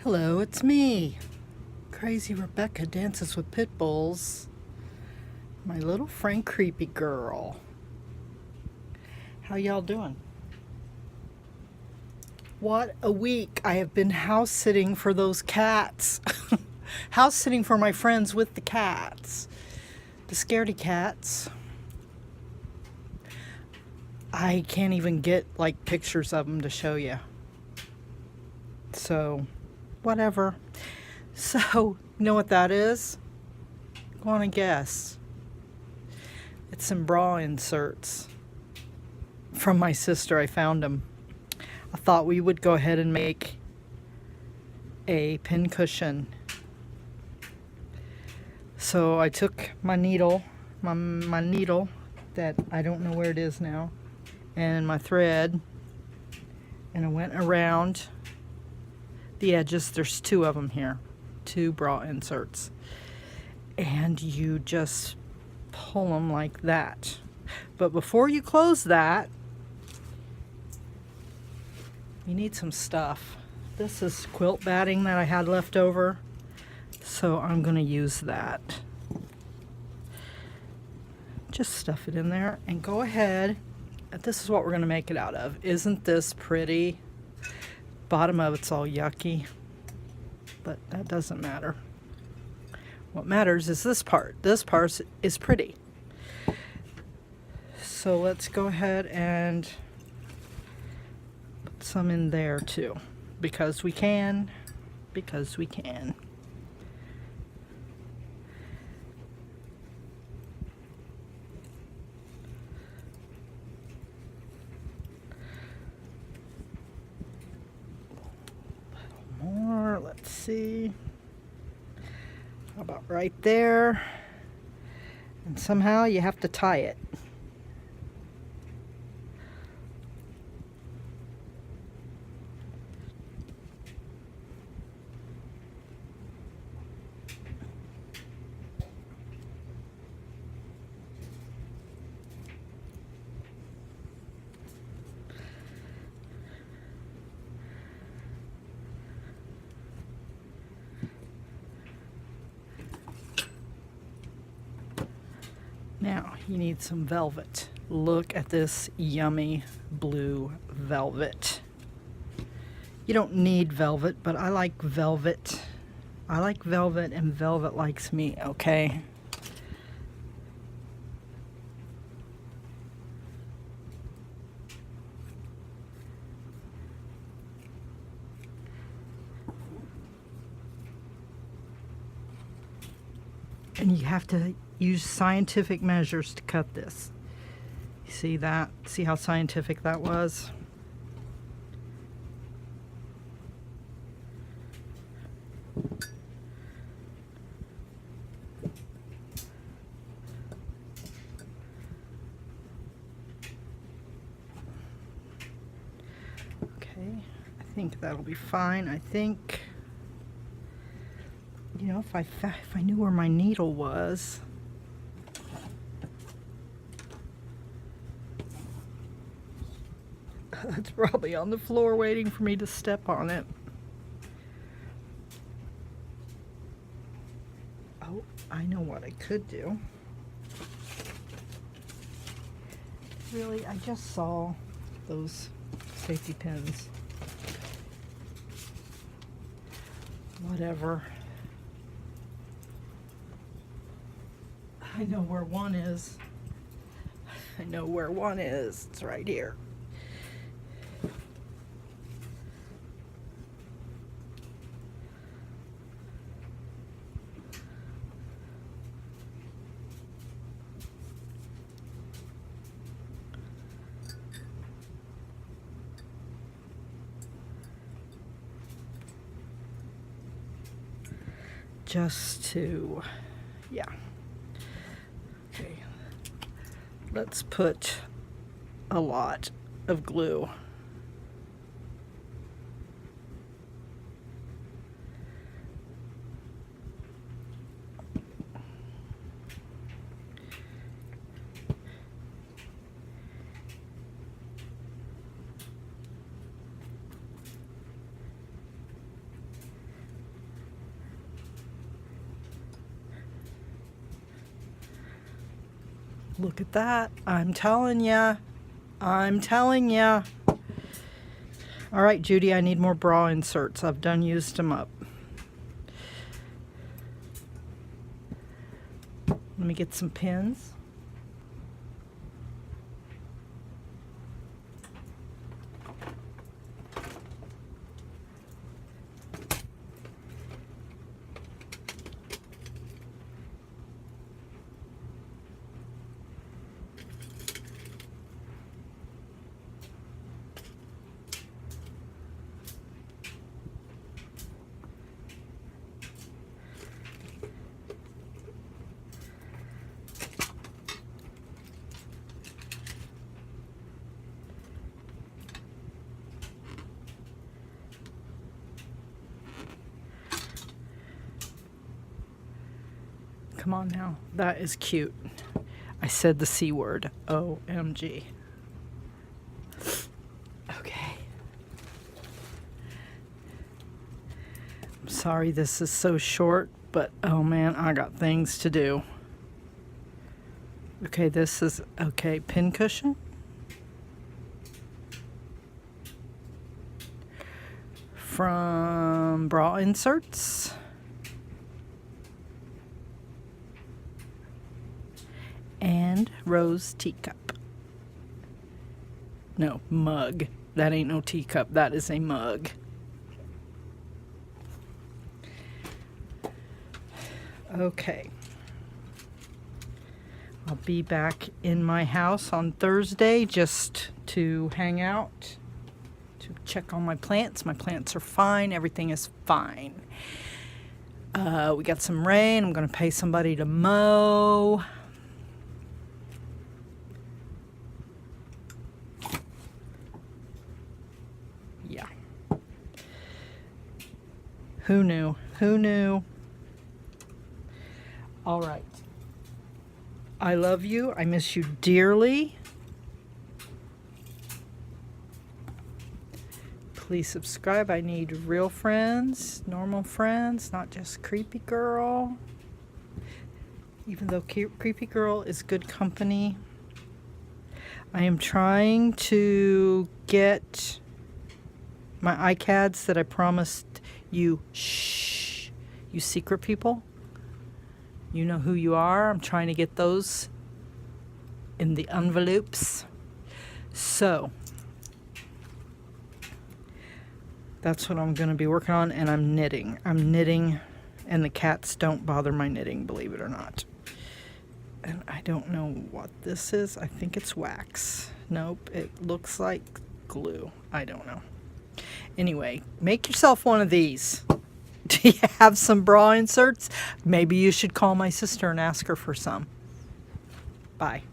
Hello, it's me, Crazy Rebecca Dances with Pitbulls, my little friend Creepy Girl. How y'all doing? What a week. I have been house sitting for those cats. House sitting for my friends with the cats. The scaredy cats. I can't even get like pictures of them to show you. So, whatever. So, you know what that is? Go on and guess. It's some bra inserts from my sister. I found them. I thought we would go ahead and make a pincushion. So I took my needle, my needle that I don't know where it is now, and my thread, and I went around the edges. There's two of them here, two bra inserts, and you just pull them like that. But before you close that, you need some stuff. This is quilt batting that I had left over, so I'm going to use that. Just stuff it in there and go ahead. This is what we're going to make it out of. Isn't this pretty? Bottom of it's all yucky, but that doesn't matter. What matters is this part. This part is pretty. So let's go ahead and put some in there too, because we can. More, let's see. How about right there? And somehow you have to tie it. Now, you need some velvet. Look at this yummy blue velvet. You don't need velvet, but I like velvet. I like velvet and velvet likes me, okay? And you have to use scientific measures to cut this. You see that? See how scientific that was? Okay, I think that'll be fine. I think, you know, if I knew where my needle was. It's probably on the floor waiting for me to step on it. Oh, I know what I could do. Really, I just saw those safety pins. Whatever. I know where one is. I know where one is. It's right here. Just to, yeah. Okay, let's put a lot of glue. Look at that. I'm telling ya. I'm telling ya. All right, Judy, I need more bra inserts. I've done used them up. Let me get some pins. Come on now. That is cute. I said the C word. OMG. Okay. I'm sorry this is so short, but oh man, I got things to do. Okay, this is, okay, Pincushion. From Bra Inserts. And rose teacup. No, mug. That ain't no teacup. That is a mug. Okay. I'll be back in my house on Thursday just to hang out, to check on my plants. My plants are fine. Everything is fine. We got some rain. I'm going to pay somebody to mow. Yeah. Who knew? Who knew? All right. I love you. I miss you dearly. Please subscribe. I need real friends, normal friends, not just creepy girl. Even though creepy girl is good company. I am trying to get my iCads that I promised you. Shh, you secret people. You know who you are. I'm trying to get those in the envelopes. So that's what I'm going to be working on, and I'm knitting. I'm knitting, and the cats don't bother my knitting, believe it or not. And I don't know what this is. I think it's wax. Nope, it looks like glue. I don't know. Anyway, make yourself one of these. Do you have some bra inserts? Maybe you should call my sister and ask her for some. Bye.